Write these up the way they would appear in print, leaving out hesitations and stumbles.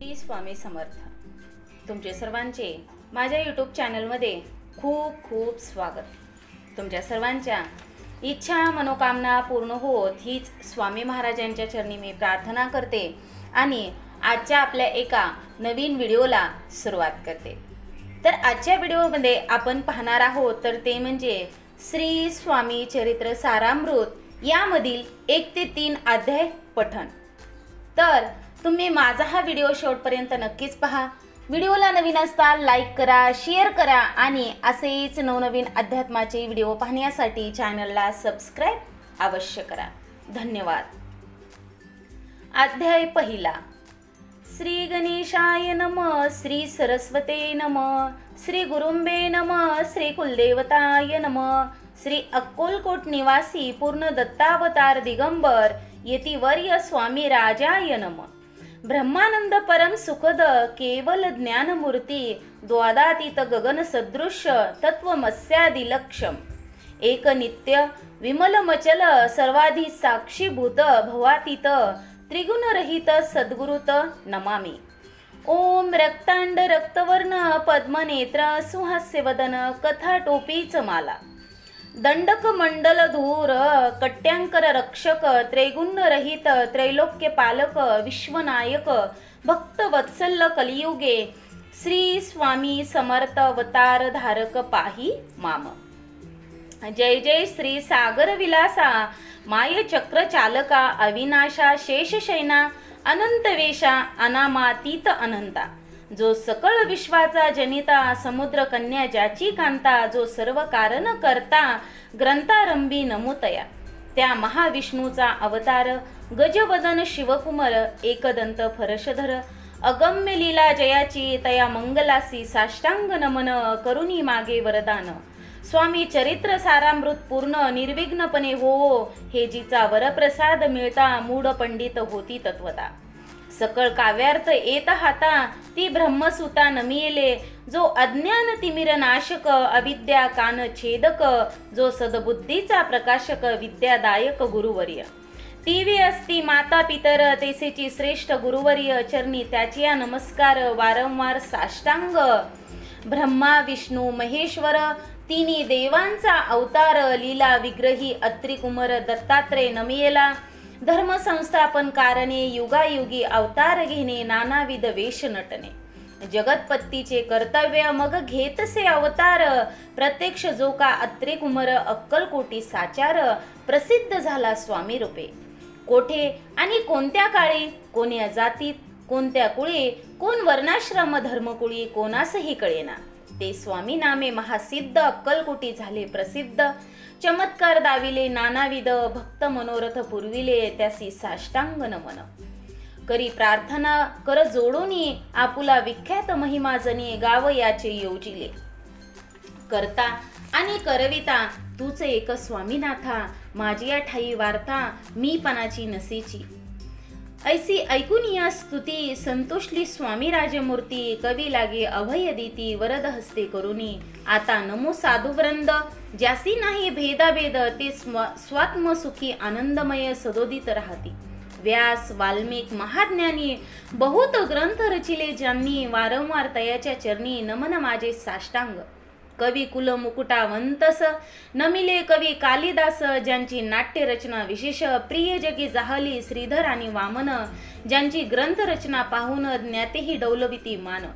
श्री स्वामी समर्थ. तुमचे सर्वांचे माझ्या यूट्यूब चॅनलमध्ये खूप खूप स्वागत. तुमच्या सर्वांच्या इच्छा मनोकामना पूर्ण होत हीच स्वामी महाराजांच्या चरणी मी प्रार्थना करते आणि आजच्या आपल्या एका नवीन व्हिडिओला सुरुवात करते. तर आजच्या व्हिडिओमध्ये आपण पाहणार आहोत तर ते म्हणजे श्री स्वामी चरित्र सारामृत यामधील 1 ते 3 अध्याय पठण. तर तुम्ही माझा हा व्हिडिओ शेवटपर्यंत नक्कीच पहा. व्हिडिओला नवीन असता लाईक करा, शेअर करा आणि असेच नवनवीन अध्यात्माचे व्हिडिओ पाहण्यासाठी चॅनलला सबस्क्राईब अवश्य करा. धन्यवाद. अध्याय पहिला. श्री गणेशाय नमः, श्री सरस्वते नमः, श्री गुरुंबे नमः, श्री कुलदेवताय नमः, श्री अक्कलकोट निवासी पूर्ण दत्तावतार दिगंबर यतिवर्य स्वामी राजाय नमः. ब्रह्मानंद परम सुखद केवल ज्ञानमूर्ती द्वादातीत गगन सदृश तत्वमस्यादिलक्षम एक नित्य विमलमचल सर्वाधी साक्षीभूत भवातीत त्रिगुणरहित सद्गुरुत नमामि. ओम रक्तांड रक्तवर्ण पद्मनेत्र सुहास्यवदन कथा टोपीच माला दंडक मंडल धूर कट्यांकर रक्षक त्रैगुण रहित त्रैलोक्य पालक विश्वनायक भक्त वत्सल कलियुगे श्री स्वामी समर्थ अवतार धारक पाही माम. जय जय श्री सागर विलासा माय चक्र चालका अविनाशा शेषशयना अनंत वेशा अनामातीत अनंता जो सकळ विश्वाचा जनिता समुद्र कन्या ज्याची कांता जो सर्व कारण करता ग्रंथारंभी नमोतया त्या महाविष्णूचा अवतार गजवदन शिवकुमार एकदंत फरशधर अगम्य लीला जयाची तया मंगलासी साष्टांग नमन करुणी मागे वरदान. स्वामी चरित्र सारामृत पूर्ण निर्विघ्नपणे हो हे जिचा वरप्रसाद मिळता मूढ पंडित होती तत्वता. सकळ काव्यार्थ येत हाता ती ब्रह्मसुता नमियेले जो अज्ञान तिमिर नाशक अविद्या कान छेदक जो सद्बुद्धीचा प्रकाशक विद्यादायक गुरुवर्य. तीवी असती माता पितर तेसेची श्रेष्ठ गुरुवर्य चरणी त्याची नमस्कार वारंवार साष्टांग. ब्रह्मा विष्णू महेश्वर तिन्ही देवांचा अवतार लीला विग्रही अत्रिकुमार दत्तात्रय नमियेला धर्म संस्थापन कारणे युगायुगी अवतार घेणे नानाविध वेश नटणे जगतपत्तीचे कर्तव्य मग घेतसे अवतार प्रत्यक्ष जो का अत्रिकुमार अक्कलकोटी साचार प्रसिद्ध झाला स्वामी रूपे. कोठे आणि कोणत्या काळी कोण्या जातीत कोणत्या कुळी कोण वर्णाश्रम धर्मकुळी कोणासही कळेना ते स्वामी नामे महासिद्ध अक्कलकोटी झाले प्रसिद्ध. चमत्कार दाविले नानाविध भक्त मनोरथ पुरविले त्यासी साष्टांग नमन. करी प्रार्थना कर जोडूनी आपुला विख्यात महिमा जनी गाव याचे योजिले. करता आणि करविता तूच एक स्वामीनाथा माझी या ठाई वार्ता मी पणाची नसेची. ऐसी ऐकून या स्तुती संतोषली स्वामी राजमूर्ती कवी लागे अभय देती वरद हस्ते करुणी. आता नमो साधुवृंद ज्यासी नाही भेदाभेद ते स्वात्म सुखी आनंदमय सदोदित राहती. व्यास वाल्मिक महाज्ञानी बहुत ग्रंथ रचिले ज्यांनी वारंवार तयाच्या चरणी नमन माझे साष्टांग. कवी कुल मुकुटावंतस नमिले कवी कालिदास ज्यांची नाट्य रचना विशेष प्रिय जगी जाहली श्रीधर आणि वामन ज्यांची ग्रंथ रचना पाहून ज्ञातेही डौलविती मान.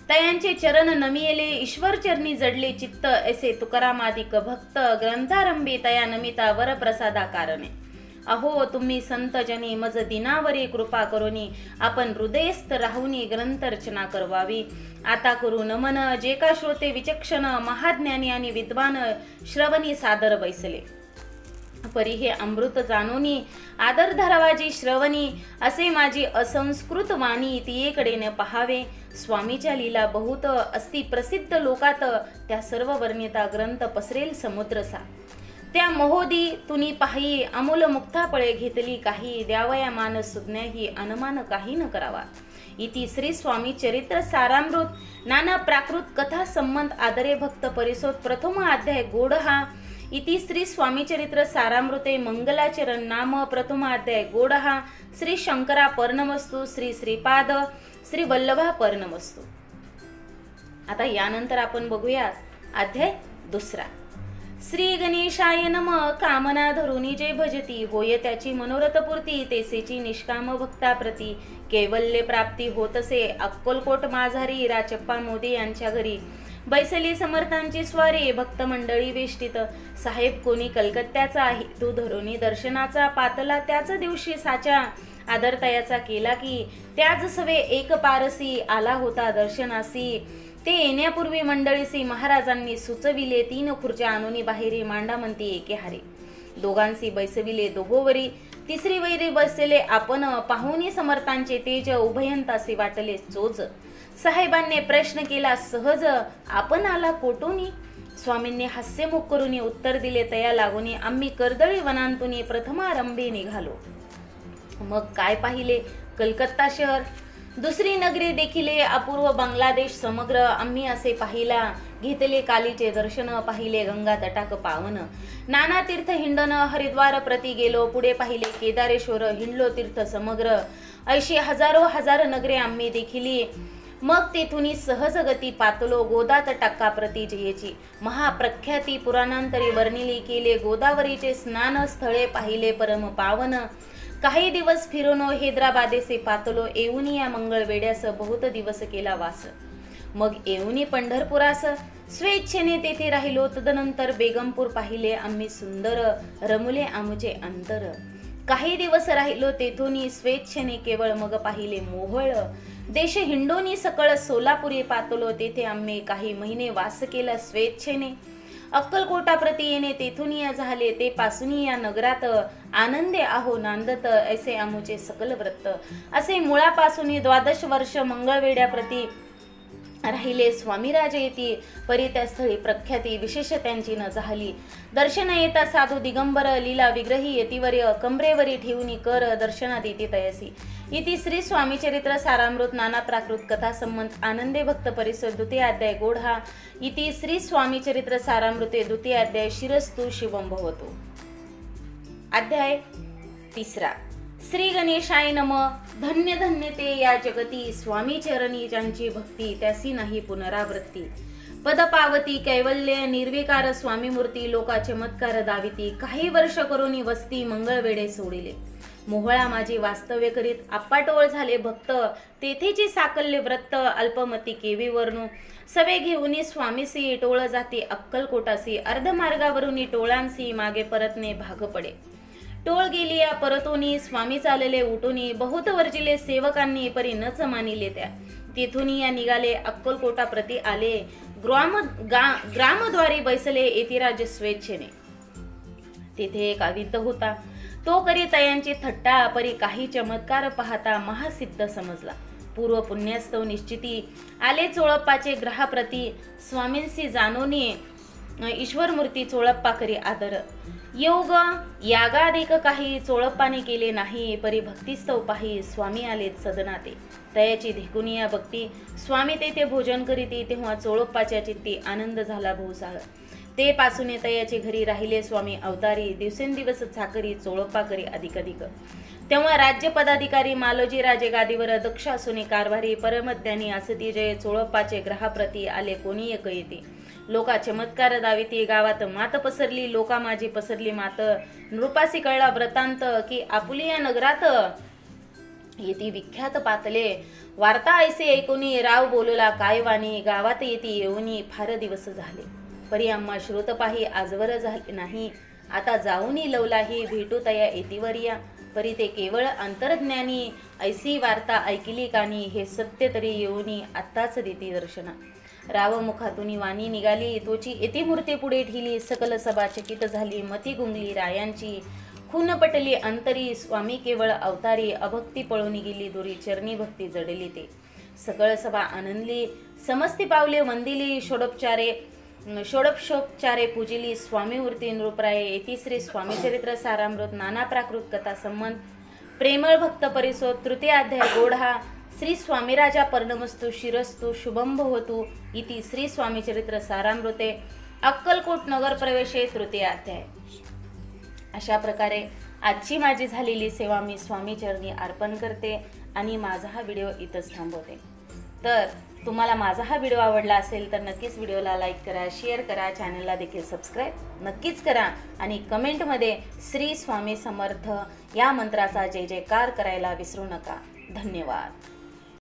तयांचे चरण नमियेले ईश्वर चरणी जडले चित्त ऐसे तुकारामादिक भक्त ग्रंथारंभी तया नमिता वरप्रसादा कारणे. अहो तुम्ही संत जनी मज दिनावरी कृपा करोनी आपण हृदयस्थ राहुनी ग्रंथ रचना करवावी. आता करू नमन जे का श्रोते विचक्षण महाज्ञानी आणि विद्वान श्रवणी सादर बैसले. परी हे अमृत जाणोनी आदर धरावाजी श्रवणी असे माझी असंस्कृत वाणी तियेकडे न पहावे. स्वामीच्या लीला बहुत अस्ति प्रसिद्ध लोकात त्या सर्व वर्णिता ग्रंथ पसरेल समुद्रसा. त्या महोदी तुनी पाही अमूल मुक्तापळे घेतली काही द्यावया मान सुज्ञाही अनुमान काही न करावा. इति श्री स्वामी चरित्र सारामृत नाना प्राकृत कथा संबंध आदरे भक्त परिसोत प्रथम अध्याय गोड हा. इति श्री स्वामी चरित्र सारामृते मंगलाचरण नाम प्रथम अध्याय गोड हा. श्री शंकरा पर्णमस्तु श्री श्रीपाद श्री वल्लभापर नमस्तु. आता यानंतर आपण बघूयात अध्याय दुसरा. श्री गणेशाय नम. कामना धरुनी जे भजती, होय त्याची मनोरथपूर्ती, तेसेची निष्काम भक्ताप्रती, कैवल्य प्राप्ती होतसे. अक्कलकोट माझारी, राचप्पा मोदी यांच्या घरी, बैसली समर्थांची स्वारी, भक्त मंडळी वेष्टित. साहेब कोणी कलकत्त्याचा आहे, तू धरुनी दर्शनाचा, पातला त्याच दिवशी साचा, आदरतयाचा केला की, त्याच सवे एक पारसी, आला होता दर्शनासी. ते येण्यापूर्वी मंडळीसी, महाराजांनी सुचविले, 3 खुर्च्या आणूनी बाहेरी, मांडा म्हणती एके हारी. दोघांसी बैसविले दोघोवरी, तिसरी वैरी बसले आपण, पाहुनी समर्थांचे तेज, उभयंतासी वाटले चोज. साहेबांनी प्रश्न केला सहज, आपण आला कोटुनी. स्वामींनी हास्यमुख करून उत्तर दिले, तया लागुनी, आम्ही कर्दळी वनांतुनी प्रथमारंभी निघालो. मग काय पाहिले कलकत्ता शहर, दुसरी नगरी देखिले, अपूर्व बांगलादेश समग्र. आम्ही असे पाहिला, घेतले कालीचे दर्शन, पाहिले गंगा तटाक पावन. नाना तीर्थ हिंडन, हरिद्वार प्रति गेलो, पुढे पाहिले केदारेश्वर, हिंडलो तीर्थ समग्र. ऐशी हजारो हजार नगरे आम्ही देखिली. मग तेथुनी सहज गती पातलो, गोदा तटाका प्रति जयेची. महाप्रख्याती पुराणांतरी वर्णिली, केले गोदावरीचे स्नान, स्थळे पाहिले परम पावन. काही दिवस फिरून हैदराबादेसे पातलो, येऊनी या मंगळवेड्यास, बहुत दिवस केला वास. मग येऊनी पंढरपुरास, स्वेच्छेने तेथे राहिलो. तदनंतर बेगमपूर पाहिले आम्ही सुंदर, रमुले आमचे अंतर. काही दिवस राहिलो तेथुनी स्वेच्छेने केवळ, मग पाहिले मोहळ. देश हिंडोनी सकळ, सोलापुरी पातलो, तेथे आम्ही काही महिने वास केला स्वेच्छेने. अक्कलकोटाप्रती येणे तेथून या झाले, ते पासून या नगरात, आनंदे आहो नांदत, ऐसे आमुचे सकल व्रत. असे मुळापासून 12 वर्ष मंगळवेड्याप्रती राहिले स्वामीराजे येती, परी त्या स्थळी प्रख्याती विशेष त्यांची न झाली. दर्शन येता साधू दिगंबर, लीला विग्रही येतीवर्य, कमरेवरी ठेवून कर दर्शनात येती तयसी. इति श्री स्वामी चरित्र सारामृत नाना प्राकृत कथा संबंध आनंदे भक्त परिसर द्वितीय अध्याय गोढा. इति श्री स्वामी चरित्र सारामृते द्वितीय अध्याय शिरस्तु शिवम भवतु. अध्याय तिसरा. श्री गणेशाय नम. धन्य धन्य ते या जगती, स्वामी चरणी ज्यांची भक्ती, त्यासी नाही पुनरावृत्ती. पद पावती कैवल्य निर्विकार स्वामी मूर्ती, लोका चमत्कार दाविती. काही वर्ष करूनी वस्ती, मंगळवेडे सोडिले. मोहळा माझे वास्तव्य करीत, आप्पाटोळ झाले भक्त, तेथेची साकल्य व्रत, अल्पमती केवी वर्णू. सवे घेऊनी स्वामीसी, टोळ जाते अक्कलकोटासी. अर्धमार्गावरून टोळांसी, मागे परतणे भाग पडे. टोळ गेली या परतोनी, स्वामी चालले उठोनी. बहुत वर्जिले सेवकांनी, परी नच मानिले त्या. तेथून या निघाले अक्कलकोटा प्रति आले. ग्रामद्वारी बैसले येतिराज स्वेच्छेने. तेथे एक अविद्ध होता, तो करी तयांची थट्टा, परी काही चमत्कार पाहता महासिद्ध समजला. पूर्व पुण्यास्तव निश्चिती, आले चोळप्पाचे ग्रहाप्रती. स्वामींसी जाणोनी, ईश्वर मूर्ती चोळप्पा करी आदर. योग यागादिक काही चोळप्पाने केले नाही, परी भक्तिस्तव पाही स्वामी आले सदनाते. तयाची धिकुनिया भक्ती, स्वामी तेथे भोजन करीती. तेव्हा चोळप्पाच्या चित्ती आनंद झाला भोसाळ. ते पासून तयाचे घरी राहिले स्वामी अवतारी. दिवसेंदिवस चाकरी चोळप्पा करी अधिकाधिक. तेव्हा राज्य पदाधिकारी मालोजी राजे गादीवर, दक्ष असून कारभारी. परमज्ञानी असती जय, चोळप्पाचे ग्रहाप्रती आले कोणी एक येते. लोका चमत्कार दाविती, गावात मात पसरली, लोका माझी पसरली मात. नृपासी कळला व्रतांत, की आपुलिया नगरात येती विख्यात पातले. वार्ता ऐसे ऐकुनी, राव बोलला काय वाणी. गावात येती येऊनी फार दिवस झाले, परी आम्हा श्रोत पाही आजवर झाले नाही. आता जाऊनी लवलाही, भेटू तया येतीवर्या. परी ते केवळ अंतर्ज्ञानी, ऐसी वार्ता ऐकिली कानी. हे सत्य तरी येऊनी आत्ताच देती दर्शना. राव मुखातून वाणी निघाली, तोची येती मूर्ती पुढे ठेली. सकल सभा चकित झाली, मती गुंगली रायांची. खून पटली अंतरी, स्वामी केवळ अवतारी. अभक्ती पळून गेली दुरी, चरणी भक्ती जडली ते. सकळ सभा आनंदली, समस्ती पावले वंदिली. षोडशोपचारे पूजिली, स्वामी मूर्ती नृपराये. येती श्री स्वामी चरित्र सारामृत नाना प्राकृत कथा संबंध प्रेमळ भक्त परिसो. तृतीय अध्याय गोढा. श्री स्वामीराजा पर्णमस्तु शिरस्तु शुभम भवतु. इति श्री स्वामी चरित्र सारामृते अक्कलकोट नगर प्रवेशे तृतीय अध्याय. अशा प्रकारे आजची माझी झालेली सेवा मी स्वामी चरणी अर्पण करते. आणि माझा हा व्हिडिओ इथंच थांबवते. तर तुम्हाला माझा हा व्हिडिओ आवडला असेल तर नक्कीच व्हिडिओला लाईक करा, शेअर करा, चॅनलला देखील सबस्क्राईब नक्कीच करा आणि कमेंटमध्ये श्री स्वामी समर्थ या मंत्राचा जय जयकार करायला विसरू नका. धन्यवाद.